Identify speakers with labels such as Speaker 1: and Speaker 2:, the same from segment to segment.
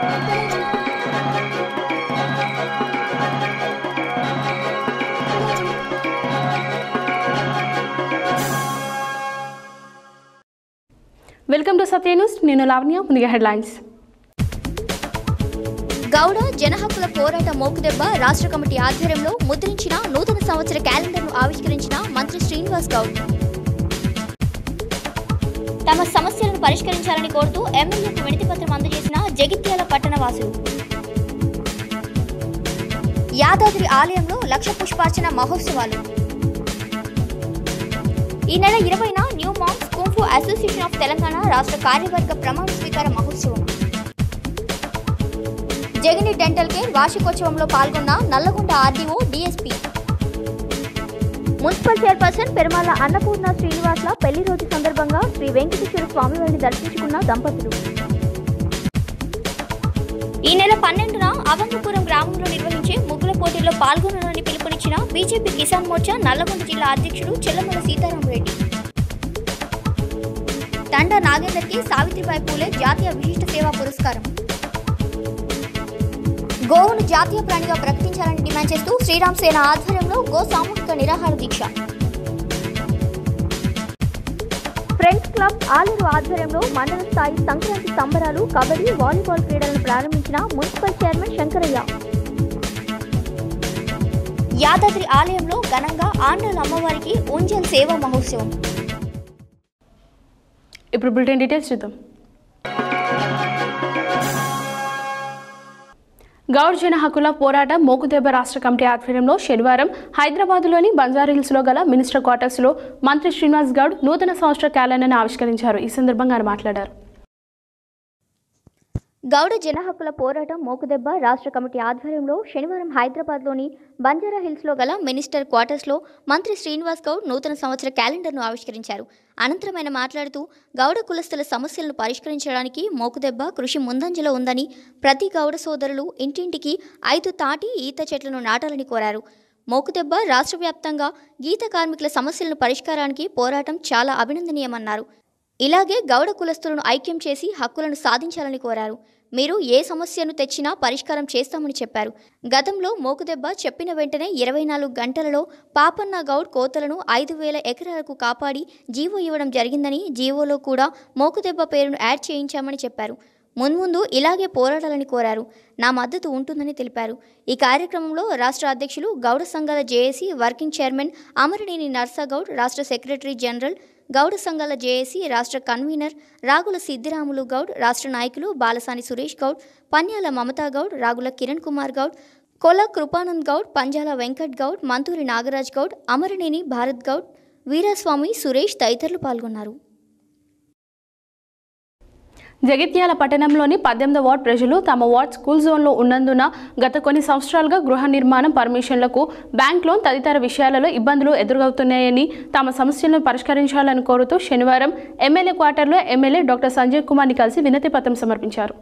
Speaker 1: Welcome to Satya news. నేను లావణ్య. ముందుగా headlines.
Speaker 2: Gowda జనహక్కుల పోరాట మోకుదెబ్బ రాష్ట్ర కమిటీ ఆధ్వర్యంలో ముద్రించిన నూతన సంవత్సర క్యాలెండర్ను ఆవిష్కరించిన మంత్రి శ్రీనివాస్ గౌడ్. తమ సమస్యలను పరిష్కరించాలని కోరుతూ ఎమ్మెల్యేకు వినతిపత్రం అందజేసిన జగిత్యాల పట్టణ వాసులు. యాదాద్రి ఆలయంలో లక్ష పుష్పార్చన మహోత్సవాలు. ఈ నెల 20న new monks kung fu association of Telangana రాష్ట్ర కార్యవర్గ ప్రమాణ స్వీకార మహోత్సవం. జగిని డెంటల్ కేర్ వార్షికోత్సవంలో పాల్గొన్న Nalgonda RDO DSP. Municipal chairperson Perumala Annapurna శ్రీనివాస్ల పెళ్లి రోజు సందర్భంగా శ్రీ వెంకటేశ్వర స్వామివారిని దర్శించుకున్న దంపతులు. ఈ నెల 12న అవంగపురం గ్రామంలో నిర్వహించే ముగ్గుల పోటీల్లో పాల్గొనాలని పిలుపునిచ్చిన బీజేపీ కిసాన్ మోర్చా నల్లగొండ జిల్లా అధ్యక్షుడు చెల్లమల సీతారామరెడ్డి. తండా నాగేందర్కి సావిత్రిబాయి పూలే జాతీయ విశిష్ట సేవా పురస్కారం. గోవును జాతీయ ప్రాణిగా ప్రకటించాలని డిమాండ్ చేస్తూ శ్రీరామ్ సేన ఆధ్వర్యంలో గో సామూహిక నిరాహార దీక్ష. ఫ్రెండ్స్ క్లబ్ ఆలూరు ఆధ్వర్యంలో మండల స్థాయి సంక్రాంతి సంబరాలు, కబడ్డీ, వాలీబాల్ క్రీడలను ప్రారంభించిన మున్సిపల్ చైర్మన్ శంకరయ్య. యాదాద్రి ఆలయంలో ఘనంగా ఆండాల అమ్మవారికి ఉంజల్ సేవా మహోత్సవం.
Speaker 1: ఇప్పుడు బులెటిన్ డీటెయిల్స్ చూద్దాం. గౌడ్ జన హక్కుల పోరాట మోకుదెబ్బ రాష్ట్ర కమిటీ ఆధ్వర్యంలో శనివారం హైదరాబాద్లోని బంజారాహిల్స్లో గల మినిస్టర్ క్వార్టర్స్లో మంత్రి శ్రీనివాస్ గౌడ్ నూతన సంవత్సర క్యాలెండర్ను ఆవిష్కరించారు. ఈ సందర్భంగా ఆయన మాట్లాడారు.
Speaker 2: గౌడ జన హక్కుల పోరాటం మోకుదెబ్బ రాష్ట్ర కమిటీ ఆధ్వర్యంలో శనివారం హైదరాబాద్లోని బంజారా హిల్స్లో గల మినిస్టర్ క్వార్టర్స్లో మంత్రి శ్రీనివాస్ గౌడ్ నూతన సంవత్సర క్యాలెండర్ను ఆవిష్కరించారు. అనంతరం ఆయన మాట్లాడుతూ గౌడ కులస్తుల సమస్యలను పరిష్కరించడానికి మోకుదెబ్బ కృషి ముందంజలో ఉందని, ప్రతి గౌడ సోదరులు ఇంటింటికి 5 తాటి ఈత చెట్లను నాటాలని కోరారు. మోకుదెబ్బ రాష్ట్ర వ్యాప్తంగా గీత కార్మికుల సమస్యలను పరిష్కారానికి పోరాటం చాలా అభినందనీయమన్నారు. ఇలాగే గౌడ కులస్తులను ఐక్యం చేసి హక్కులను సాధించాలని కోరారు. మీరు ఏ సమస్యను తెచ్చినా పరిష్కారం చేస్తామని చెప్పారు. గతంలో మోకుదెబ్బ చెప్పిన వెంటనే 24 గంటలలో పాపన్న గౌడ్ కోతలను 5,000 ఎకరాలకు కాపాడి జీవో ఇవ్వడం జరిగిందని, జీవోలో కూడా మోకుదెబ్బ పేరును యాడ్ చేయించామని చెప్పారు. మున్ముందు ఇలాగే పోరాడాలని కోరారు. నా మద్దతు ఉంటుందని తెలిపారు. ఈ కార్యక్రమంలో రాష్ట్ర అధ్యక్షులు గౌడ సంఘాల JAC working chairman Amaraneni Narsa Goud, రాష్ట్ర సెక్రటరీ జనరల్ గౌడ సంఘాల జేఏసీ రాష్ట్ర కన్వీనర్ రాగుల సిద్దిరాములు గౌడ్, రాష్ట్ర నాయకులు బాలసాని సురేష్ గౌడ్, పన్యాల మమతా గౌడ్, రాగుల కిరణ్ కుమార్ గౌడ్, కొల కృపానంద్ గౌడ్, పంజాల వెంకట్ గౌడ్, మంతూరి నాగరాజ్ గౌడ్, అమరనేని భారత్ గౌడ్, వీరస్వామి సురేష్ తదితరులు పాల్గొన్నారు.
Speaker 1: జగిత్యాల పట్టణంలోని 18వ వార్డు ప్రజలు తమ వార్డ్ స్కూల్ జోన్లో ఉన్నందున గత కొన్ని సంవత్సరాలుగా గృహ నిర్మాణం, పర్మిషన్లకు, బ్యాంక్ లోన్ తదితర విషయాలలో ఇబ్బందులు ఎదురవుతున్నాయని, తమ సమస్యలను పరిష్కరించాలని కోరుతూ శనివారం ఎమ్మెల్యే క్వార్టర్లో ఎమ్మెల్యే డాక్టర్ సంజయ్ కుమార్ని కలిసి వినతి పత్రం సమర్పించారు.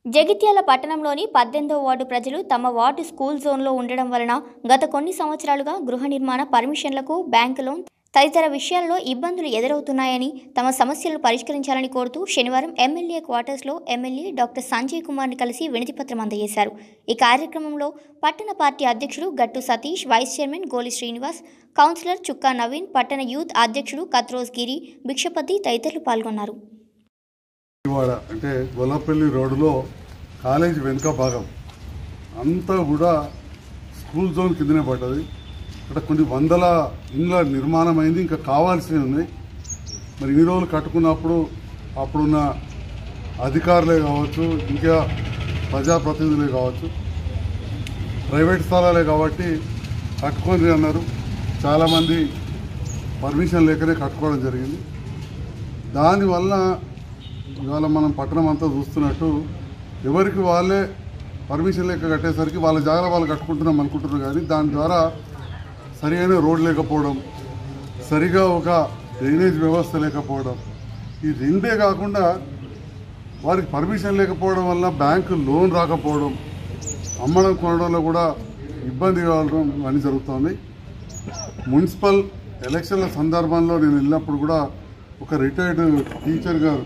Speaker 2: జగిత్యాల పట్టణంలోని 18వ వార్డు ప్రజలు తమ వార్డు స్కూల్ జోన్లో ఉండడం వలన గత కొన్ని సంవత్సరాలుగా గృహ నిర్మాణ, పర్మిషన్లకు, బ్యాంక్ లోన్ తదితర విషయాల్లో ఇబ్బందులు ఎదురవుతున్నాయని, తమ సమస్యలను పరిష్కరించాలని కోరుతూ శనివారం ఎమ్మెల్యే క్వార్టర్స్లో ఎమ్మెల్యే డాక్టర్ సంజయ్ కుమార్ని కలిసి వినతిపత్రం అందజేశారు. ఈ కార్యక్రమంలో పట్టణ పార్టీ అధ్యక్షుడు గట్టు సతీష్, వైస్ చైర్మన్ గోలి శ్రీనివాస్, కౌన్సిలర్ చుక్కా నవీన్, పట్టణ యూత్ అధ్యక్షుడు కత్రోజ్ గిరి, భిక్షపతి తదితరులు పాల్గొన్నారు.
Speaker 3: అంటే గొల్లపల్లి రోడ్డులో కాలేజీ వెనుక భాగం అంతా కూడా స్కూల్ జోన్ కిందనే పడ్డది. అక్కడ కొన్ని వందల ఇండ్ల నిర్మాణం అయింది, ఇంకా కావాల్సినవి ఉన్నాయి. మరి ఇన్ని రోజులు కట్టుకున్నప్పుడు అప్పుడున్న అధికారులే కావచ్చు, ఇంకా ప్రజాప్రతినిధులే కావచ్చు, ప్రైవేట్ స్థలాలే కాబట్టి కట్టుకొని అన్నారు. చాలామంది పర్మిషన్ లేకనే కట్టుకోవడం జరిగింది. దానివల్ల ఇవాళ మనం పట్టణం అంతా చూస్తున్నట్టు ఎవరికి వాళ్ళే పర్మిషన్ లేక కట్టేసరికి వాళ్ళ జాగ్రత్త వాళ్ళు కట్టుకుంటున్నాం అనుకుంటున్నారు. కానీ దాని ద్వారా సరైన రోడ్ లేకపోవడం, సరిగా ఒక డ్రైనేజ్ వ్యవస్థ లేకపోవడం, ఈ రెండే కాకుండా వారికి పర్మిషన్ లేకపోవడం వల్ల బ్యాంకు లోన్ రాకపోవడం, అమ్మడం కొనడంలో కూడా ఇబ్బంది కావడం అన్నీ జరుగుతుంది. మున్సిపల్ ఎలక్షన్ల సందర్భంలో నేను వెళ్ళినప్పుడు కూడా ఒక రిటైర్డ్ టీచర్ గారు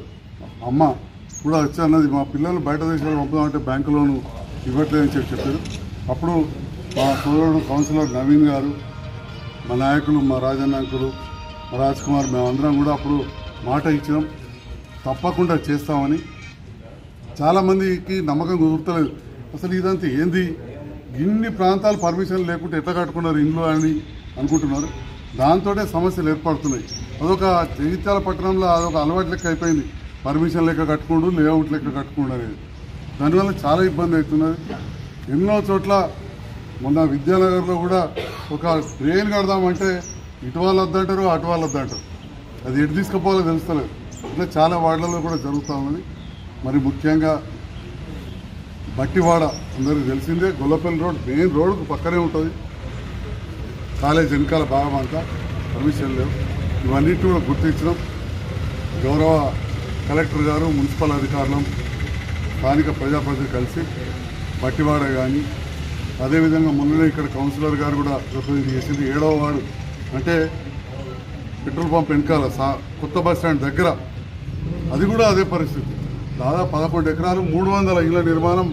Speaker 3: అమ్మ కూడా వచ్చి అన్నది మా పిల్లలు బయట దేశాలు పంపుదామంటే బ్యాంకు లోను ఇవ్వట్లేదని చెప్పారు. అప్పుడు మా సోదరుడు కౌన్సిలర్ నవీన్ గారు, మా నాయకులు, మా రాజన్న అంకులు, మా రాజ్ కుమార్, మేమందరం కూడా అప్పుడు మాట ఇచ్చినాం తప్పకుండా చేస్తామని. చాలామందికి నమ్మకం కుదురుతలేదు, అసలు ఇదంతా ఏంది, ఇన్ని ప్రాంతాలు పర్మిషన్ లేకుంటే ఎట్లా కట్టుకున్నారు ఇండ్లు అని అనుకుంటున్నారు. దాంతోనే సమస్యలు ఏర్పడుతున్నాయి. అదొక జగిత్యాల పట్టణంలో అదొక అలవాటు లెక్క అయిపోయింది, పర్మిషన్ లెక్క కట్టుకోండు, లేఅవుట్ లెక్క కట్టుకోండు అనేది. దానివల్ల చాలా ఇబ్బంది అవుతున్నది. ఎన్నో చోట్ల మొన్న విద్యానగర్లో కూడా ఒక ట్రైన్ కడదామంటే ఇటు వాళ్ళు వద్దంటారు, అటు వాళ్ళు వద్దంటారు. అది ఎటు తీసుకుపోవాలో తెలుస్తలేదు. ఇట్లా చాలా వార్డులలో కూడా జరుగుతూ ఉన్నది. మరి ముఖ్యంగా బట్టివాడ అందరికీ తెలిసిందే, గొల్లపల్లి రోడ్ మెయిన్ రోడ్కు పక్కనే ఉంటుంది. కాలేజ్ వెనకాల భాగం అంతా పర్మిషన్ లేవు. ఇవన్నిటి కూడా గుర్తించడం గౌరవ కలెక్టర్ గారు, మున్సిపల్ అధికారులు, స్థానిక ప్రజాప్రతినిధులు కలిసి బట్టివాడ కానీ, అదేవిధంగా మొన్ననే ఇక్కడ కౌన్సిలర్ గారు కూడా ప్రతినిధి చేసింది 7వ వార్డు అంటే పెట్రోల్ పంప్ వెనకాల కొత్త బస్ స్టాండ్ దగ్గర, అది కూడా అదే పరిస్థితి. దాదాపు 11 ఎకరాలు 300 ఇళ్ల నిర్మాణం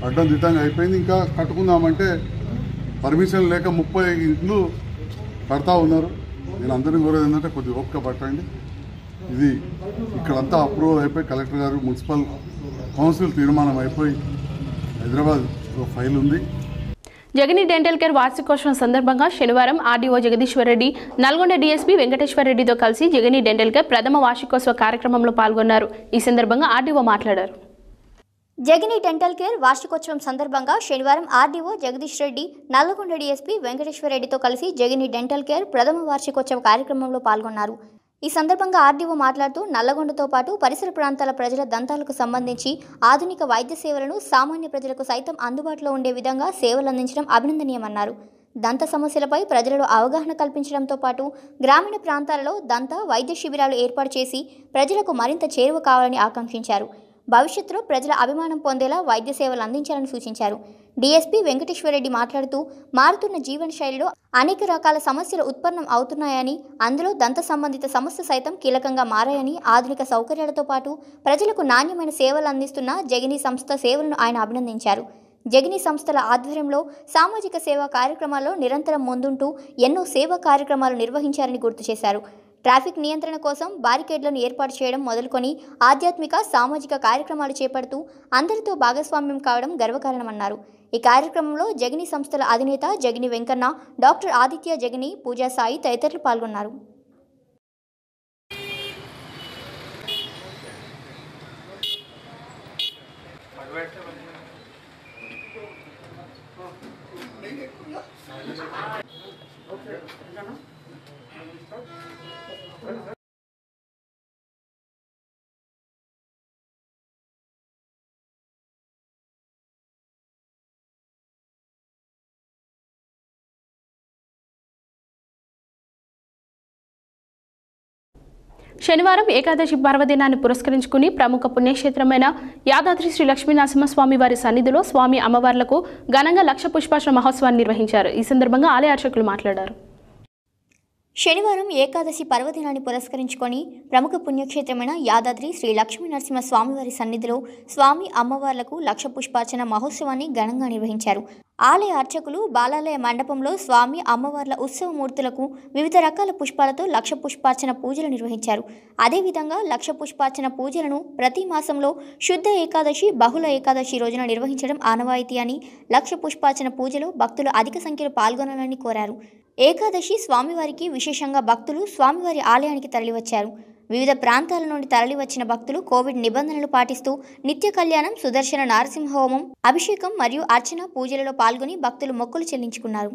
Speaker 3: అడ్డం దిట్టంగా అయిపోయింది. ఇంకా కట్టుకుందామంటే పర్మిషన్ లేక 30 ఇండ్లు కడతా ఉన్నారు. నేను అందరినీ కోరేది ఏంటంటే కొద్దిగా ఓపిక పట్టండి. ఇది ఇక్కడంతా అప్రూవల్ అయిపోయి కలెక్టర్ గారు, మున్సిపల్ కౌన్సిల్ తీర్మానం అయిపోయి హైదరాబాద్ ఫైల్ ఉంది.
Speaker 1: జగనీ డెంటల్ కేర్ వార్షికోత్సవం సందర్భంగా శనివారం ఆర్డీఓ జగదీశ్వర్ రెడ్డి, నల్గొండ డీఎస్పీ వెంకటేశ్వర్ రెడ్డితో కలిసి జగనీ డెంటల్ కేర్ ప్రథమ వార్షికోత్సవ కార్యక్రమంలో పాల్గొన్నారు. ఈ సందర్భంగా ఆర్డీఓ మాట్లాడారు.
Speaker 2: జగనీ డెంటల్ కేర్ వార్షికోత్సవం సందర్భంగా శనివారం ఆర్డీఓ జగదీష్ రెడ్డి, నల్లగొండ డీఎస్పీ వెంకటేశ్వర్ రెడ్డితో కలిసి జగనీ డెంటల్ కేర్ ప్రథమ వార్షికోత్సవ కార్యక్రమంలో పాల్గొన్నారు. ఈ సందర్భంగా ఆర్డీఓ మాట్లాడుతూ నల్లగొండతో పాటు పరిసర ప్రాంతాల ప్రజల దంతాలకు సంబంధించి ఆధునిక వైద్య సేవలను సామాన్య ప్రజలకు సైతం అందుబాటులో ఉండే విధంగా సేవలు అందించడం అభినందనీయమన్నారు. దంత సమస్యలపై ప్రజలలో అవగాహన కల్పించడంతో పాటు గ్రామీణ ప్రాంతాలలో దంత వైద్య శిబిరాలు ఏర్పాటు చేసి ప్రజలకు మరింత చేరువ కావాలని ఆకాంక్షించారు. భవిష్యత్తులో ప్రజల అభిమానం పొందేలా వైద్య సేవలు అందించాలని సూచించారు. డీఎస్పీ వెంకటేశ్వరరెడ్డి మాట్లాడుతూ మారుతున్న జీవన శైలిలో అనేక రకాల సమస్యలు ఉత్పన్నం అవుతున్నాయని, అందులో దంత సంబంధిత సమస్య సైతం కీలకంగా మారాయని, ఆధునిక సౌకర్యాలతో పాటు ప్రజలకు నాణ్యమైన సేవలు అందిస్తున్న జగనీ సంస్థ సేవలను ఆయన అభినందించారు. జగనీ సంస్థల ఆధ్వర్యంలో సామాజిక సేవా కార్యక్రమాల్లో నిరంతరం ముందుంటూ ఎన్నో సేవా కార్యక్రమాలు నిర్వహించారని గుర్తు చేశారు. ట్రాఫిక్ నియంత్రణ కోసం బారికేడ్లను ఏర్పాటు చేయడం మొదలుకొని ఆధ్యాత్మిక, సామాజిక కార్యక్రమాలు చేపడుతూ అందరితో భాగస్వామ్యం కావడం గర్వకారణమన్నారు. ఈ కార్యక్రమంలో జగనీ సంస్థల అధినేత జగనీ వెంకన్న, డాక్టర్ ఆదిత్య జగనీ, పూజా సాయి తదితరులు పాల్గొన్నారు.
Speaker 1: శనివారం ఏకాదశి పర్వదినాన్ని పురస్కరించుకుని ప్రముఖ పుణ్యక్షేత్రమైన యాదాద్రి శ్రీ లక్ష్మీనరసింహస్వామి వారి సన్నిధిలో స్వామి అమ్మవార్లకు ఘనంగా లక్ష పుష్పార్చన మహోత్సవాన్ని నిర్వహించారు. ఈ సందర్భంగా ఆలయ అర్చకులు మాట్లాడారు.
Speaker 2: శనివారం ఏకాదశి పర్వదినాన్ని పురస్కరించుకొని ప్రముఖ పుణ్యక్షేత్రమైన యాదాద్రి శ్రీ లక్ష్మీనరసింహ స్వామివారి సన్నిధిలో స్వామి అమ్మవార్లకు లక్ష పుష్పార్చన మహోత్సవాన్ని ఘనంగా నిర్వహించారు. ఆలయ అర్చకులు బాలాలయ మండపంలో స్వామి అమ్మవార్ల ఉత్సవమూర్తులకు వివిధ రకాల పుష్పాలతో లక్ష పుష్పార్చన పూజలు నిర్వహించారు. అదేవిధంగా లక్ష పుష్పార్చన పూజలను ప్రతి మాసంలో శుద్ధ ఏకాదశి, బహుళ ఏకాదశి రోజున నిర్వహించడం ఆనవాయితీ అని, లక్ష పుష్పార్చన పూజలో భక్తులు అధిక సంఖ్యలో పాల్గొనాలని కోరారు. ఏకాదశి స్వామివారికి విశేషంగా భక్తులు స్వామివారి ఆలయానికి తరలివచ్చారు. వివిధ ప్రాంతాల నుండి తరలివచ్చిన భక్తులు కోవిడ్ నిబంధనలు పాటిస్తూ నిత్య కళ్యాణం, సుదర్శన నారసింహ హోమం, అభిషేకం మరియు అర్చన పూజలలో పాల్గొని భక్తులు మొక్కులు చెల్లించుకున్నారు.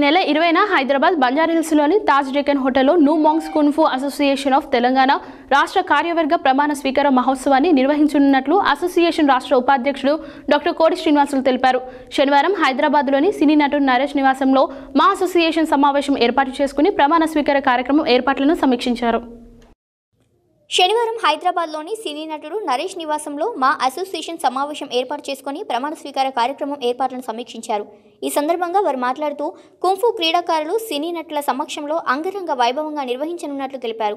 Speaker 1: నెల 20న హైదరాబాద్ బంజారాహిల్స్లోని తాజ్ డెక్కన్ హోటల్లో new monks kung fu association of Telangana రాష్ట్ర కార్యవర్గ ప్రమాణ స్వీకార మహోత్సవాన్ని నిర్వహించనున్నట్లు అసోసియేషన్ రాష్ట్ర ఉపాధ్యక్షుడు డాక్టర్ కోడి శ్రీనివాసులు తెలిపారు. శనివారం హైదరాబాద్లోని సినీ నటుడు నరేష్ నివాసంలో మా అసోసియేషన్ సమావేశం ఏర్పాటు చేసుకుని ప్రమాణ స్వీకార కార్యక్రమం ఏర్పాట్లను సమీక్షించారు.
Speaker 2: శనివారం హైదరాబాద్లోని సినీ నటుడు నరేష్ నివాసంలో మా అసోసియేషన్ సమావేశం ఏర్పాటు చేసుకుని ప్రమాణ స్వీకార కార్యక్రమం ఏర్పాట్లను సమీక్షించారు. ఈ సందర్భంగా వారు మాట్లాడుతూ కుంఫు క్రీడాకారులు సినీ నటుల సమక్షంలో అంగరంగ వైభవంగా నిర్వహించనున్నట్లు తెలిపారు.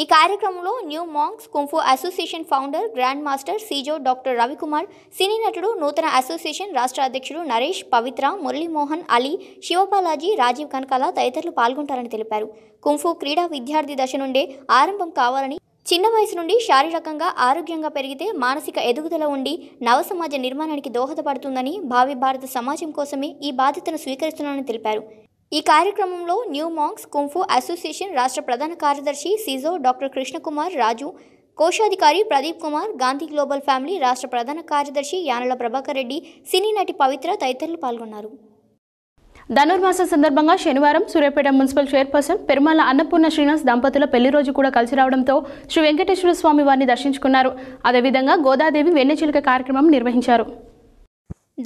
Speaker 2: ఈ కార్యక్రమంలో new monks kung fu association founder grand master సీజో డాక్టర్ రవికుమార్, సినీ నటుడు నూతన అసోసియేషన్ రాష్ట్ర అధ్యక్షుడు నరేష్, పవిత్ర, మురళీమోహన్, అలీ, శివబాలాజీ, రాజీవ్ కనకాల తదితరులు పాల్గొంటారని తెలిపారు. కుంఫు క్రీడా విద్యార్థి దశ నుండే ఆరంభం కావాలని, చిన్న వయసు నుండి శారీరకంగా ఆరోగ్యంగా పెరిగితే మానసిక ఎదుగుదల ఉండి నవసమాజ నిర్మాణానికి దోహదపడుతుందని, భావి భారత సమాజం కోసమే ఈ బాధ్యతను స్వీకరిస్తున్నానని తెలిపారు. ఈ కార్యక్రమంలో న్యూ మాంగ్స్ కుంఫు అసోసియేషన్ రాష్ట్ర ప్రధాన కార్యదర్శి సీజో డాక్టర్ కృష్ణకుమార్ రాజు, కోశాధికారి ప్రదీప్ కుమార్, గాంధీ గ్లోబల్ ఫ్యామిలీ రాష్ట్ర ప్రధాన కార్యదర్శి యానల ప్రభాకర్ రెడ్డి, సినీ నటి పవిత్ర తదితరులు పాల్గొన్నారు.
Speaker 1: ధనుర్మాసం సందర్భంగా శనివారం సూర్యాపేట మున్సిపల్ చైర్పర్సన్ పెరుమాల అన్నపూర్ణ శ్రీనివాస్ దంపతుల పెళ్లి రోజు కూడా కలిసి రావడంతో శ్రీ వెంకటేశ్వర స్వామి వారిని దర్శించుకున్నారు. అదేవిధంగా గోదాదేవి వెన్నెచిలుక కార్యక్రమం నిర్వహించారు.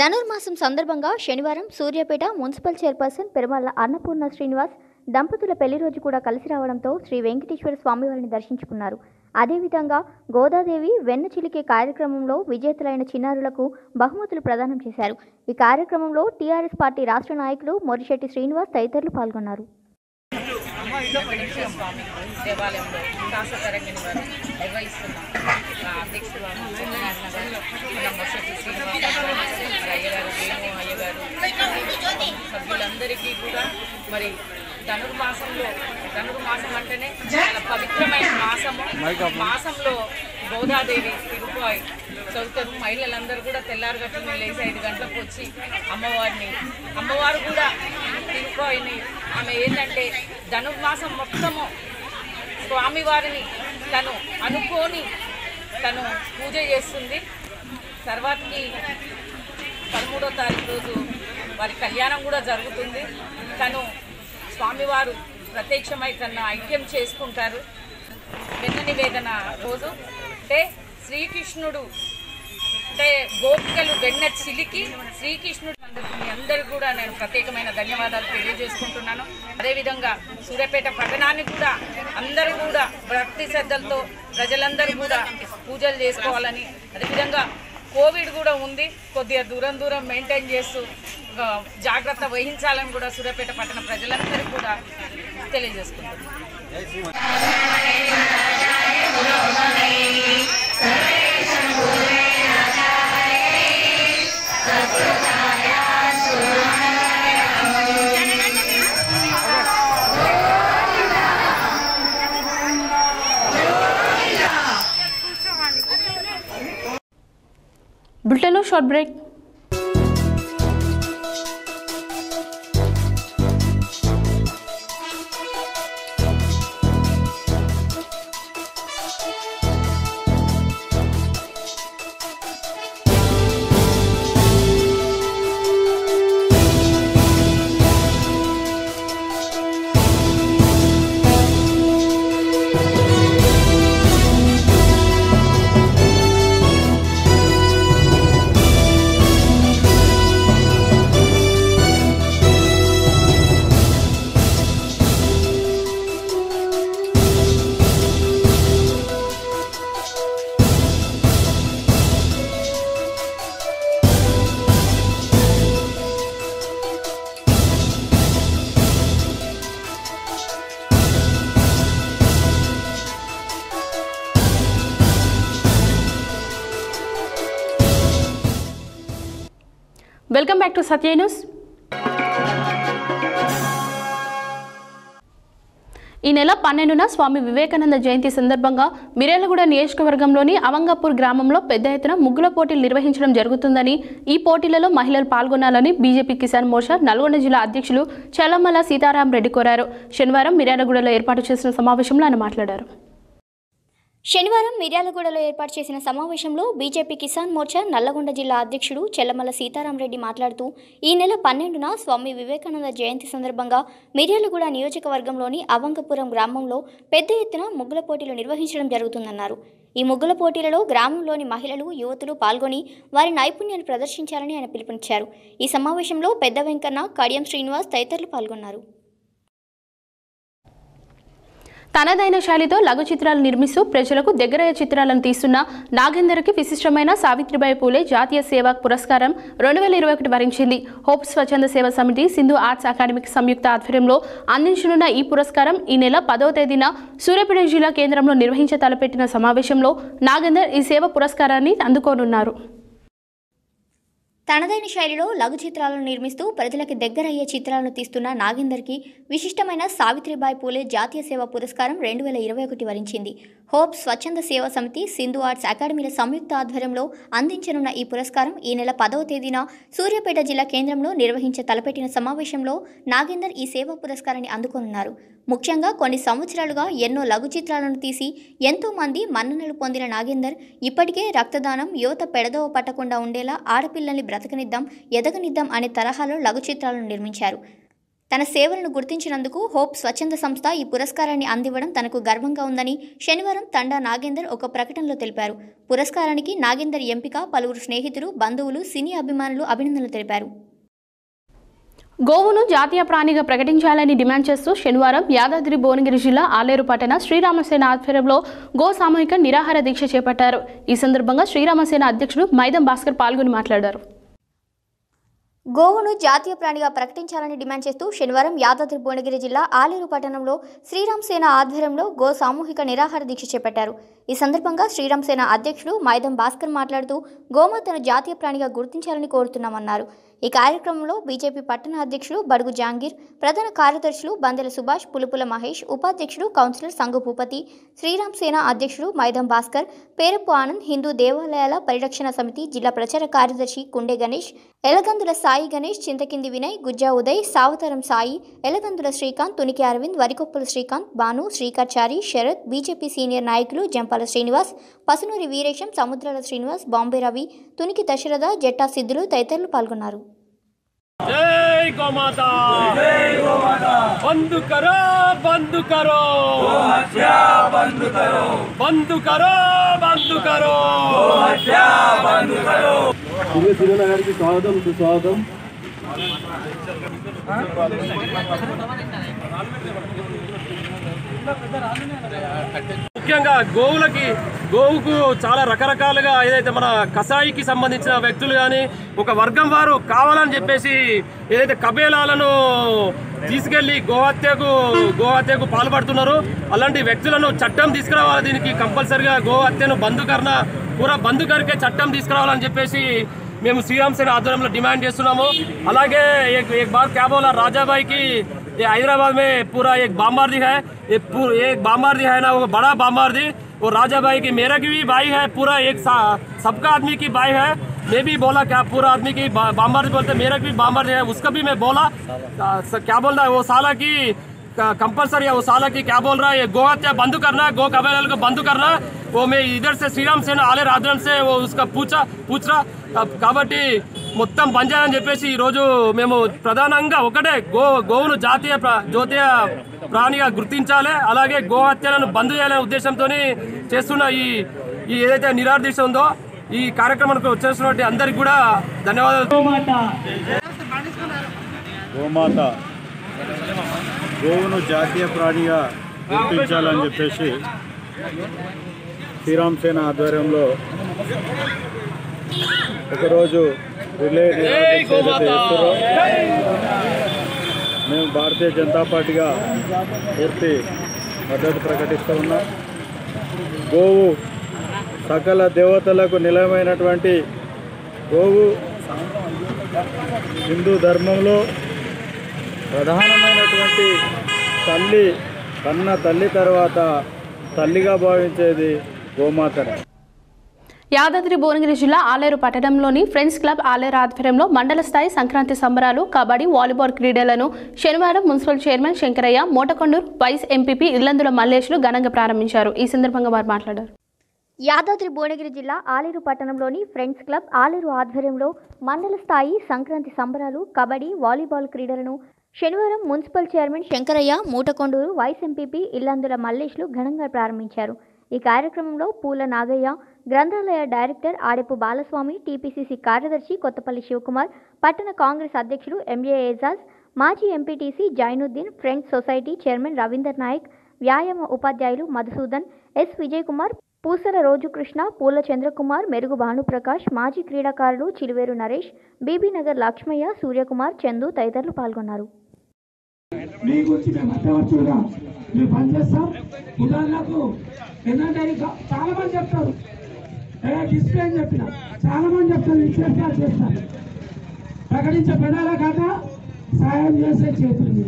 Speaker 2: ధనుర్మాసం సందర్భంగా శనివారం సూర్యాపేట మున్సిపల్ చైర్పర్సన్ పెరుమాల అన్నపూర్ణ శ్రీనివాస్ దంపతుల పెళ్లి రోజు కూడా కలిసి రావడంతో శ్రీ వెంకటేశ్వర స్వామి వారిని దర్శించుకున్నారు. అదేవిధంగా గోదాదేవి వెన్నచిలికే కార్యక్రమంలో విజేతలైన చిన్నారులకు బహుమతులు ప్రదానం చేశారు. ఈ కార్యక్రమంలో టీఆర్ఎస్ పార్టీ రాష్ట్ర నాయకులు మొరిశెట్టి శ్రీనివాస్ తదితరులు పాల్గొన్నారు.
Speaker 4: సభ్యులందరికీ కూడా మరి ధనుర్మాసం అంటేనే చాలా పవిత్రమైన మాసంలో గోదాదేవి తిరుపాయి చదువుతారు. మహిళలందరూ కూడా తెల్లారగట్టుని లేచి 5 గంటలకు వచ్చి అమ్మవారు కూడా తిరుపాయిని ఆమె ఏంటంటే ధనుర్మాసం మొత్తము స్వామివారిని తను అనుకొని తను పూజ చేస్తుంది. తర్వాతకి 13వ తారీఖు రోజు వారి కళ్యాణం కూడా జరుగుతుంది. తను స్వామివారు ప్రత్యక్షమై తన ఐక్యం చేసుకుంటారు. వెన్న నివేదన రోజు అంటే శ్రీకృష్ణుడు అంటే గోపికలు వెన్న చిలికి శ్రీకృష్ణుడు మీ అందరికీ కూడా నేను ప్రత్యేకమైన ధన్యవాదాలు తెలియజేసుకుంటున్నాను. అదేవిధంగా సూర్యాపేట పట్టణాన్ని కూడా అందరూ కూడా భక్తి శ్రద్ధలతో ప్రజలందరూ కూడా పూజలు చేసుకోవాలని, అదేవిధంగా కోవిడ్ కూడా ఉంది, కొద్దిగా దూరం మెయింటైన్ చేస్తూ జాగ్రత్త వహించాలని కూడా సూర్యాపేట పట్టణ ప్రజలందరికీ కూడా తెలియజేసుకుంటున్నాను.
Speaker 1: బులెటిన్లో short break. Welcome back to Satya news. ఈ నెల 12న స్వామి వివేకానంద జయంతి సందర్భంగా మిర్యాలగూడ నియోజకవర్గంలోని అవంగపూర్ గ్రామంలో పెద్ద ఎత్తున ముగ్గుల పోటీలు నిర్వహించడం జరుగుతుందని, ఈ పోటీలలో మహిళలు పాల్గొనాలని బీజేపీ కిసాన్ మోర్చా నల్గొండ జిల్లా అధ్యక్షులు చల్లమల సీతారాం రెడ్డి కోరారు. శనివారం మిర్యాలగూడలో ఏర్పాటు చేసిన సమావేశంలో ఆయన మాట్లాడారు.
Speaker 2: శనివారం మిర్యాలగూడలో ఏర్పాటు చేసిన సమావేశంలో బీజేపీ కిసాన్ మోర్చా నల్లగొండ జిల్లా అధ్యక్షుడు చెల్లమల్ల సీతారామరెడ్డి మాట్లాడుతూ ఈ నెల 12న స్వామి వివేకానంద జయంతి సందర్భంగా మిర్యాలగూడ నియోజకవర్గంలోని అవంగపురం గ్రామంలో పెద్ద ఎత్తున ముగ్గుల పోటీలు నిర్వహించడం జరుగుతుందన్నారు. ఈ ముగ్గుల పోటీలలో గ్రామంలోని మహిళలు, యువతులు పాల్గొని వారి నైపుణ్యాన్ని ప్రదర్శించాలని ఆయన పిలుపునిచ్చారు. ఈ సమావేశంలో పెద్ద వెంకన్న, కడియం శ్రీనివాస్ తదితరులు పాల్గొన్నారు.
Speaker 1: తనదైన శైలితో లఘు చిత్రాలు నిర్మిస్తూ ప్రజలకు దగ్గరయ్యే చిత్రాలను తీస్తున్న నాగేందర్కి విశిష్టమైన సావిత్రిబాయి పూలే జాతీయ సేవా పురస్కారం 2021 వరించింది. హోప్ స్వచ్ఛంద సేవా సమితి, సింధు ఆర్ట్స్ అకాడమిక్ సంయుక్త ఆధ్వర్యంలో అందించనున్న ఈ పురస్కారం ఈ నెల 10వ తేదీన సూర్యాపేట జిల్లా కేంద్రంలో నిర్వహించ తలపెట్టిన సమావేశంలో నాగేందర్ ఈ సేవ పురస్కారాన్ని అందుకోనున్నారు.
Speaker 2: తనదైన శైలిలో లఘు చిత్రాలను నిర్మిస్తూ ప్రజలకు దగ్గరయ్యే చిత్రాలను తీస్తున్న నాగేందర్కి విశిష్టమైన సావిత్రిబాయి పూలే జాతీయ సేవా పురస్కారం 2021 వరించింది. హోప్ స్వచ్ఛంద సేవా సమితి, సింధు ఆర్ట్స్ అకాడమీల సంయుక్త ఆధ్వర్యంలో అందించనున్న ఈ పురస్కారం ఈ నెల 10వ తేదీన సూర్యాపేట జిల్లా కేంద్రంలో నిర్వహించ తలపెట్టిన సమావేశంలో నాగేందర్ ఈ సేవా పురస్కారాన్ని అందుకోనున్నారు. ముఖ్యంగా కొన్ని సంవత్సరాలుగా ఎన్నో లఘు చిత్రాలను తీసి ఎంతో మంది మన్ననలు పొందిన నాగేందర్ ఇప్పటికే రక్తదానం, యువత పెడదోవ పట్టకుండా ఉండేలా ఆడపిల్లల్ని బ్రతకనిద్దాం, ఎదగనిద్దాం అనే తరహాలో లఘు చిత్రాలను నిర్మించారు. తన సేవలను గుర్తించినందుకు హోప్ స్వచ్ఛంద సంస్థ ఈ పురస్కారాన్ని అందివ్వడం తనకు గర్వంగా ఉందని శనివారం తండా నాగేందర్ ఒక ప్రకటనలో తెలిపారు. పురస్కారానికి నాగేందర్ ఎంపిక పలువురు స్నేహితులు, బంధువులు, సినీ అభిమానులు అభినందనలు తెలిపారు.
Speaker 1: గోవును జాతీయ ప్రాణిగా ప్రకటించాలని డిమాండ్ చేస్తూ శనివారం యాదాద్రి భువనగిరి జిల్లా ఆలేరు పట్టణ శ్రీరామసేన ఆధ్వర్యంలో గో సామూహిక నిరాహార దీక్ష చేపట్టారు. ఈ సందర్భంగా శ్రీరామసేన అధ్యక్షుడు మైదం భాస్కర్ పాల్గొని మాట్లాడారు.
Speaker 2: గోవును జాతీయ ప్రాణిగా ప్రకటించాలని డిమాండ్ చేస్తూ శనివారం యాదాద్రి భువనగిరి జిల్లా ఆలేరు పట్టణంలో శ్రీరామసేన ఆధ్వర్యంలో గో సామూహిక నిరాహార దీక్ష చేపట్టారు. ఈ సందర్భంగా శ్రీరామసేన అధ్యక్షుడు మైదం భాస్కర్ మాట్లాడుతూ గోమాతను జాతీయ ప్రాణిగా గుర్తించాలని కోరుతున్నామన్నారు. ఈ కార్యక్రమంలో బీజేపీ పట్టణ అధ్యక్షుడు బడుగు జాంగీర్, ప్రధాన కార్యదర్శులు బందెల సుభాష్, పులుపుల మహేష్, ఉపాధ్యక్షుడు కౌన్సిలర్ సంగు భూపతి, శ్రీరామసేన అధ్యక్షుడు మైదం భాస్కర్, పేరప్పు ఆనంద్, హిందూ దేవాలయాల పరిరక్షణ సమితి జిల్లా ప్రచార కార్యదర్శి కుండే గణేష్, ఎలగందుల సాయి గణేష్, చింతకింది వినయ్, గుజ్జా ఉదయ్, సావతరం సాయి, ఎలగందుల శ్రీకాంత్, తునికి అరవింద్, వరికొప్పుల శ్రీకాంత్, భాను, శ్రీకర్చారి, శరత్, బీజేపీ సీనియర్ నాయకులు జంపాల శ్రీనివాస్, పసునూరి వీరేశం, సముద్రాల శ్రీనివాస్, బాంబే రవి, తునికి దశరథ, జట్టా సిద్ధులు తదితరులు పాల్గొన్నారు.
Speaker 5: जय गौ माता, बंद करो, बंद करो, बंद करो, बंद करो, बंद करो, बंद करो. नगर की स्वागतम सुस्वागतम. ముఖ్యంగా గోవుకు చాలా రకరకాలుగా ఏదైతే మన కసాయికి సంబంధించిన వ్యక్తులు కానీ ఒక వర్గం వారు కావాలని చెప్పేసి ఏదైతే కబేలాలను తీసుకెళ్లి గోహత్యకు పాల్పడుతున్నారో అలాంటి వ్యక్తులను చట్టం తీసుకురావాలి. దీనికి కంపల్సరిగా గోహత్యను పూరా బంద్ కరికే చట్టం తీసుకురావాలని చెప్పేసి మేము శ్రీరామసేన ఆధ్వర్యంలో డిమాండ్ చేస్తున్నాము. అలాగే एक बार क्या बोला राजा भाई की ये हैदराबाद में पूरा एक बामार्दी है, एक बामार्दी है ना, वो बड़ा बामार्दी, वो राजा भाई की, मेरा की भी भाई है, पूरा एक सबका आदमी की भाई है. मैं भी बोला क्या पूरा आदमी की बामार्दी बोलते, मेरा की भी बामार्दी है, उसका भी मैं बोला क्या बोल रहा है वो साला की कंपलसरी है, वो साला की क्या बोल रहा है, गो हत्या बंद करना, गो कबीले को बंद करना. वो मैं इधर से श्रीरामसेన ఆలేరు ఆధ్వర్యం से वो उसका पूछरा కాబట్టి మొత్తం బంద్ చేయాలని చెప్పేసి ఈరోజు మేము ప్రధానంగా ఒకటే గోవును జాతీయ ప్రాణిగా గుర్తించాలి, అలాగే గో హత్యలను బంద్ చేయాలనే ఉద్దేశంతో చేస్తున్న ఈ ఏదైతే నిరాహార దీక్ష ఉందో ఈ కార్యక్రమానికి వచ్చేస్తున్నటువంటి అందరికి కూడా ధన్యవాదాలు.
Speaker 6: గోమాత గోవును జాతీయ ప్రాణిగా గుర్తించాలని చెప్పేసి శ్రీరామసేన ఆధ్వర్యంలో ఒకరోజు రిలే చేస్తున్నారో మేము భారతీయ జనతా పార్టీగా పూర్తి మద్దతు ప్రకటిస్తూ ఉన్నాం. గోవు సకల దేవతలకు నిలయమైనటువంటి గోవు హిందూ ధర్మంలో ప్రధానమైనటువంటి తల్లి, కన్న తల్లి తర్వాత తల్లిగా భావించేది గోమాతనే.
Speaker 1: యాదాద్రి భువనగిరి జిల్లా ఆలేరు పట్టణంలోని ఫ్రెండ్స్ క్లబ్ ఆలేరు ఆధ్వర్యంలో మండల స్థాయి సంక్రాంతి సంబరాలు కబడ్డీ వాలీబాల్ క్రీడలను శనివారం municipal chairman Shankaraiah Motakondur vice MPP Illandula మల్లేష్లు ఘనంగా ప్రారంభించారు. ఈ సందర్భంగా వారు మాట్లాడారు.
Speaker 2: యాదాద్రి భువనగిరి జిల్లా ఆలేరు పట్టణంలోని ఫ్రెండ్స్ క్లబ్ ఆలేరు ఆధ్వర్యంలో మండల స్థాయి సంక్రాంతి సంబరాలు కబడ్డీ వాలీబాల్ క్రీడలను శనివారం municipal chairman Shankaraiah Motakondur vice MPP Illandula మల్లేష్లు ఘనంగా ప్రారంభించారు. ఈ కార్యక్రమంలో పూల నాగయ్య, గ్రంథాలయ డైరెక్టర్ ఆడెపు బాలస్వామి, టీపీసీసీ కార్యదర్శి కొత్తపల్లి శివకుమార్, పట్టణ కాంగ్రెస్ అధ్యక్షులు ఎంఏ ఏజాజ్, మాజీ MPTC Zainuddin, friends society chairman Ravinder Nayak, వ్యాయామ ఉపాధ్యాయులు మధుసూదన్, ఎస్ విజయ్ కుమార్, పూసల రోజుకృష్ణ, పూల చంద్రకుమార్, మెరుగు భానుప్రకాష్, మాజీ క్రీడాకారులు చిలువేరు నరేష్, బీబీనగర్ లక్ష్మయ్య, సూర్యకుమార్, చందు తదితరులు పాల్గొన్నారు.
Speaker 7: మీ గురించి మేము మధ్యవర్తులుగా మేము పనిచేస్తాం. ఉదాహరణకు ఏంటంటే చాలా మంది చెప్తారు, డిస్ప్లే అని చెప్పిన చాలా మంది చెప్తారు, చేస్తారు ప్రకటించే పెదాల కాక సాయం చేసే చేతులు.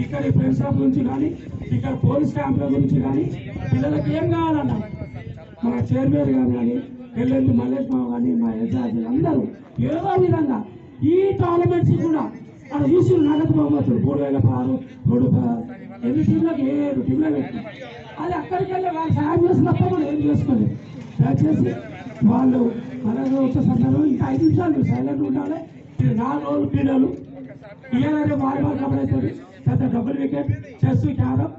Speaker 7: ఇక్కడ ఈ ప్రెస్ షాప్ నుంచి కానీ, ఇక్కడ పోలీస్ క్యాంపుల గురించి కానీ, పిల్లలకి ఏం కావాలన్నా మన చైర్మన్ గారు కానీ, ఎల్ఎండి మల్లేష్ బాబు కానీ, మా యజమాని అందరూ ఏదో విధంగా ఈ టోర్నమెంట్స్ కూడా అక్కడ చూసి నగదు బహుమతులు 3,000 ఎన్ని టీంలకు 7 టీంలో పెట్టి అది అక్కడికి వెళ్ళి వాళ్ళు సాయం చేసినప్పుడు కూడా ఏం చేసుకోలేదు. దయచేసి వాళ్ళు అలాగే వచ్చే సందర్భంలో ఇంకా 5 నిమిషాలు సైలెంట్ ఉండాలి. 4 రోజులు క్రీడలు ఇయ్యాలంటే వాలీబాల్ కబడ్డీ అవుతుంది, పెద్ద double wicket, chess, carrom,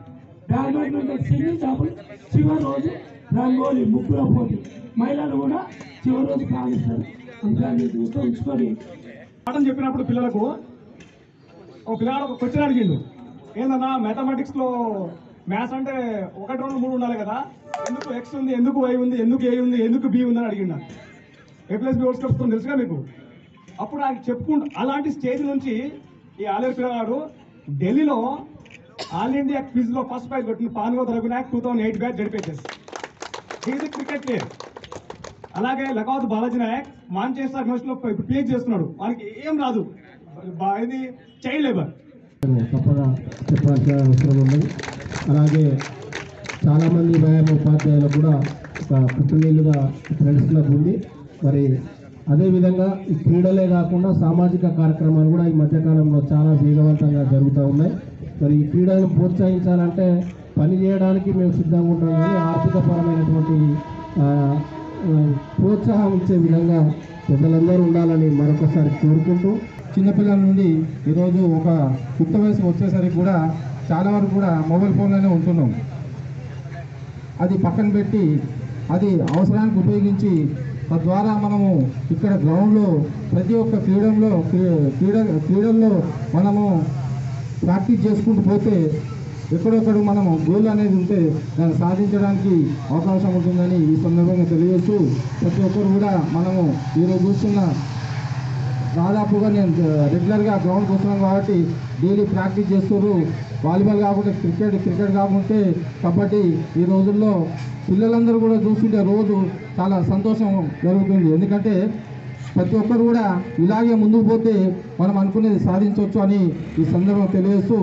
Speaker 7: badminton, single double, చివరి రోజు రంగోలి, ముగ్గుల పోటీ, మహిళలు కూడా చివరి రోజు ప్రారంభిస్తారు. అంతా దృష్టిలో ఉంచుకొని
Speaker 6: పాఠం చెప్పినప్పుడు పిల్లలకు ఒక పిల్లగాడు ఒక క్వశ్చన్ అడిగిండు, ఏందన్నా మ్యాథమెటిక్స్లో మ్యాథ్స్ అంటే 1, 2, 3 ఉండాలి కదా, ఎందుకు ఎక్స్ ఉంది, ఎందుకు వై ఉంది, ఎందుకు ఏ ఉంది, ఎందుకు బి ఉంది అని అడిగిండు. A+B హోల్ స్క్వేర్ తెలుసుగా మీకు. అప్పుడు ఆయన చెప్పుకుంటూ అలాంటి స్టేజ్ నుంచి ఈ ఆలేరు పిల్లగాడు ఢిల్లీలో ఆల్ ఇండియా క్విజ్లో ఫస్ట్ ప్రైజ్ కొట్టిన పాన్గో రఘునాయక్ 2008 బ్యాచ్ జడిపేసేసి ఇది క్రికెట్ ప్లేయర్. అలాగే లకావత్ బాలాజీ నాయక్ మాంచెస్టర్ యూనివర్సిటీలో పిహెచ్ చేస్తున్నాడు, వానికి ఏం రాదు, ఇది చైల్డ్ లేబర్.
Speaker 8: తప్పగా చెప్పాల్సిన అవసరం ఉంది. అలాగే చాలామంది వ్యాయామ ఉపాధ్యాయులు కూడా ఒక పుట్టినీళ్ళుగా ఫ్రెండ్స్ క్లబ్ ఉంది. మరి అదేవిధంగా ఈ క్రీడలే కాకుండా సామాజిక కార్యక్రమాలు కూడా ఈ మధ్యకాలంలో చాలా వేగవంతంగా జరుగుతూ ఉన్నాయి. మరి ఈ క్రీడలను ప్రోత్సహించాలంటే పని చేయడానికి మేము సిద్ధంగా ఉంటాం, కానీ ఆర్థికపరమైనటువంటి ప్రోత్సాహం ఇచ్చే విధంగా పెద్దలందరూ ఉండాలని మరొకసారి కోరుకుంటూ, చిన్నపిల్లల నుండి ఈరోజు ఒక యుక్త వయసు వచ్చేసరికి కూడా చాలా వరకు కూడా మొబైల్ ఫోన్లోనే ఉంటున్నాం. అది పక్కన పెట్టి అది అవసరానికి ఉపయోగించి తద్వారా మనము ఇక్కడ గ్రౌండ్లో ప్రతి ఒక్క క్రీడల్లో మనము ప్రాక్టీస్ చేసుకుంటూ పోతే ఎక్కడొక్కడ మనము గోల్ అనేది ఉంటే దాన్ని సాధించడానికి అవకాశం ఉంటుందని ఈ సందర్భంగా తెలియజేస్తూ, ప్రతి ఒక్కరు కూడా మనము ఈరోజు చూస్తున్న దాదాపుగా నేను రెగ్యులర్గా గ్రౌండ్కి వస్తున్నాను కాబట్టి డైలీ ప్రాక్టీస్ చేస్తారు. వాలీబాల్ కాకుండా క్రికెట్ కాకుంటే కబడ్డీ. ఈ రోజుల్లో పిల్లలందరూ కూడా చూస్తుంటే రోజు చాలా సంతోషం జరుగుతుంది. ఎందుకంటే ప్రతి ఒక్కరు కూడా ఇలాగే ముందుకు పోతే మనం అనుకునేది సాధించవచ్చు అని ఈ సందర్భంగా తెలియజేస్తూ,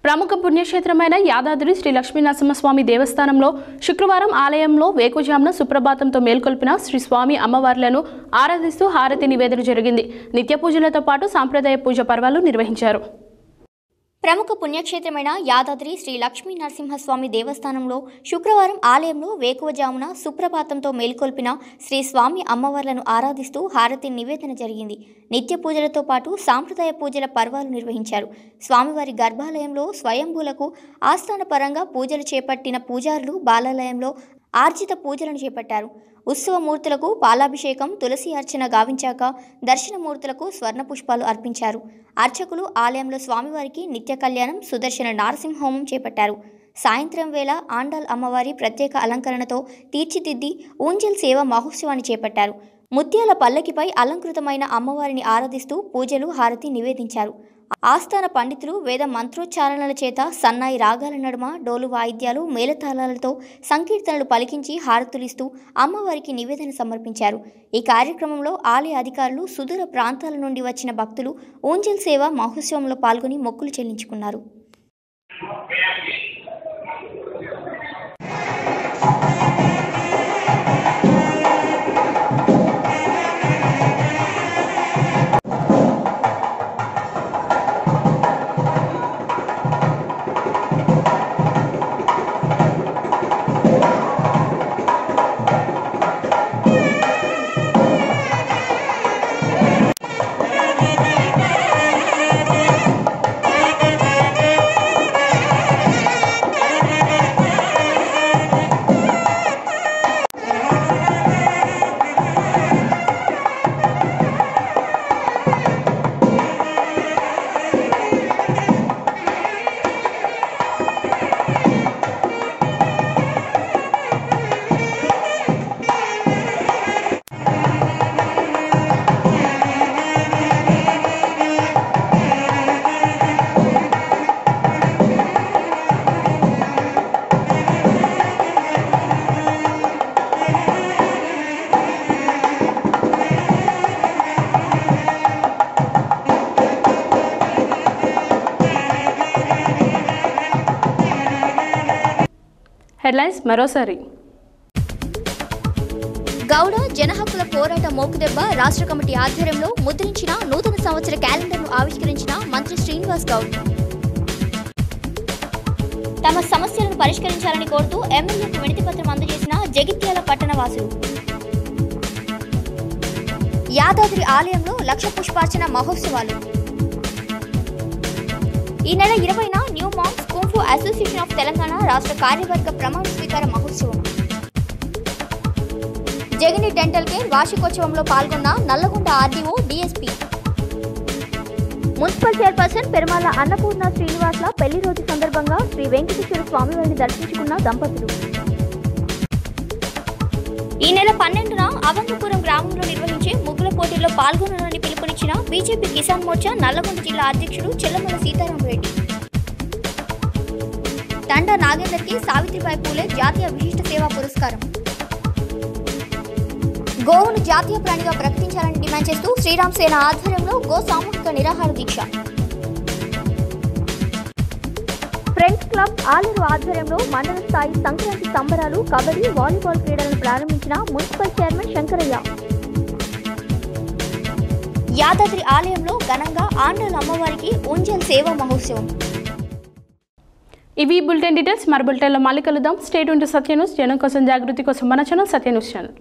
Speaker 1: ప్రముఖ పుణ్యక్షేత్రమైన యాదాద్రి శ్రీ లక్ష్మీనరసింహస్వామి దేవస్థానంలో శుక్రవారం ఆలయంలో వేకుజామున సుప్రభాతంతో మేల్కొల్పిన శ్రీ స్వామి అమ్మవార్లను ఆరాధిస్తూ హారతి నివేదన జరిగింది. నిత్య పూజలతో పాటు సాంప్రదాయ పూజ పర్వాలు నిర్వహించారు.
Speaker 2: ప్రముఖ పుణ్యక్షేత్రమైన యాదాద్రి శ్రీ లక్ష్మీ నరసింహస్వామి దేవస్థానంలో శుక్రవారం ఆలయంలో వేకువజామున సుప్రభాతంతో మేల్కొల్పిన శ్రీ స్వామి అమ్మవార్లను ఆరాధిస్తూ హారతి నివేదన జరిగింది. నిత్య పూజలతో పాటు సాంప్రదాయ పూజల పర్వాలు నిర్వహించారు. స్వామివారి గర్భాలయంలో స్వయంభూలకు ఆస్థాన పరంగా పూజలు చేపట్టిన పూజారులు బాలాలయంలో ఆర్జిత పూజలను చేపట్టారు. ఉత్సవమూర్తులకు పాలాభిషేకం, తులసి అర్చన గావించాక దర్శనమూర్తులకు స్వర్ణ పుష్పాలు అర్పించారు. అర్చకులు ఆలయంలో స్వామివారికి నిత్య కళ్యాణం, సుదర్శన నారసింహ హోమం చేపట్టారు. సాయంత్రం వేళ ఆండాల్ అమ్మవారి ప్రత్యేక అలంకరణతో తీర్చిదిద్ది ఊంజల్ సేవ మహోత్సవాన్ని చేపట్టారు. ముత్యాల పల్లకిపై అలంకృతమైన అమ్మవారిని ఆరాధిస్తూ పూజలు, హారతి నివేదించారు. ఆస్థాన పండితులు వేద మంత్రోచ్చారణల చేత సన్నాయి రాగాల నడుమ డోలు వాయిద్యాలు, మేళతాళాలతో సంకీర్తనలు పలికించి హారతులిస్తూ అమ్మవారికి నివేదన సమర్పించారు. ఈ కార్యక్రమంలో ఆలయ అధికారులు, సుదూర ప్రాంతాల నుండి వచ్చిన భక్తులు ఊంజల్ సేవ మహోత్సవంలో పాల్గొని మొక్కులు చెల్లించుకున్నారు.
Speaker 1: హెడ్లైన్స్ మరోసారి.
Speaker 2: గౌడ జనహక్కుల పోరాట మోకుదెబ్బ రాష్ట్ర కమిటీ ఆధ్వర్యంలో ముద్రించిన నూతన సంవత్సర క్యాలెండర్ను ఆవిష్కరించిన మంత్రి శ్రీనివాస్ గౌడ్. తమ సమస్యలను పరిష్కరించాలని కోరుతూ ఎమ్మెల్యేకు వినతిపత్రం అందజేసిన జగిత్యాల పట్టణవాసులు. యాదాద్రి ఆలయంలో లక్ష పుష్పార్చన మహోత్సవాలు. ఈ నెల 20న new monks kung fu association of Telangana రాష్ట్ర కార్యవర్గ ప్రమాణ స్వీకార మహోత్సవం. జగిని డెంటల్ కేర్ వార్షికోత్సవంలో పాల్గొన్న Nalgonda RDO DSP. Municipal chairperson Perumala Annapurna శ్రీనివాస్ల పెళ్లి రోజు సందర్భంగా శ్రీ వెంకటేశ్వర స్వామివారిని దర్శించుకున్న దంపతులు. ఈ నెల 12న అవంగపురం గ్రామంలో నిర్వహించే ముగ్గుల పోటీల్లో పాల్గొనాలని పిలుపునిచ్చిన బీజేపీ కిసాన్ మోర్చా నల్లగొండ జిల్లా అధ్యక్షుడు చెల్లమల సీతారామరెడ్డి. తండా నాగేందర్కి సావిత్రిబాయి పూలే జాతీయ విశిష్ట సేవా పురస్కారం. గోవును జాతీయ ప్రాణిగా ప్రకటించాలని డిమాండ్ చేస్తూ శ్రీరామ్ సేన ఆధ్వర్యంలో గో సామూహిక నిరాహార దీక్ష. ఫ్రెండ్స్ క్లబ్ ఆలూరు ఆధ్వర్యంలో మండల స్థాయి సంక్రాంతి సంబరాలు, కబడ్డీ, వాలీబాల్ క్రీడలను ప్రారంభించిన మున్సిపల్ చైర్మన్ శంకరయ్య. యాదాద్రి ఆలయంలో ఘనంగా ఆండాల అమ్మవారికి ఉంజల్ సేవా మహోత్సవం.
Speaker 1: ఇవి బులెటిన్ డీటెయిల్స్. మరి బులెటిన్లో మళ్ళీ కలుద్దాం. Stay tune to Satya news. జనం కోసం, జాగృతి కోసం మన ఛానల్ సత్య న్యూస్ ఛానల్.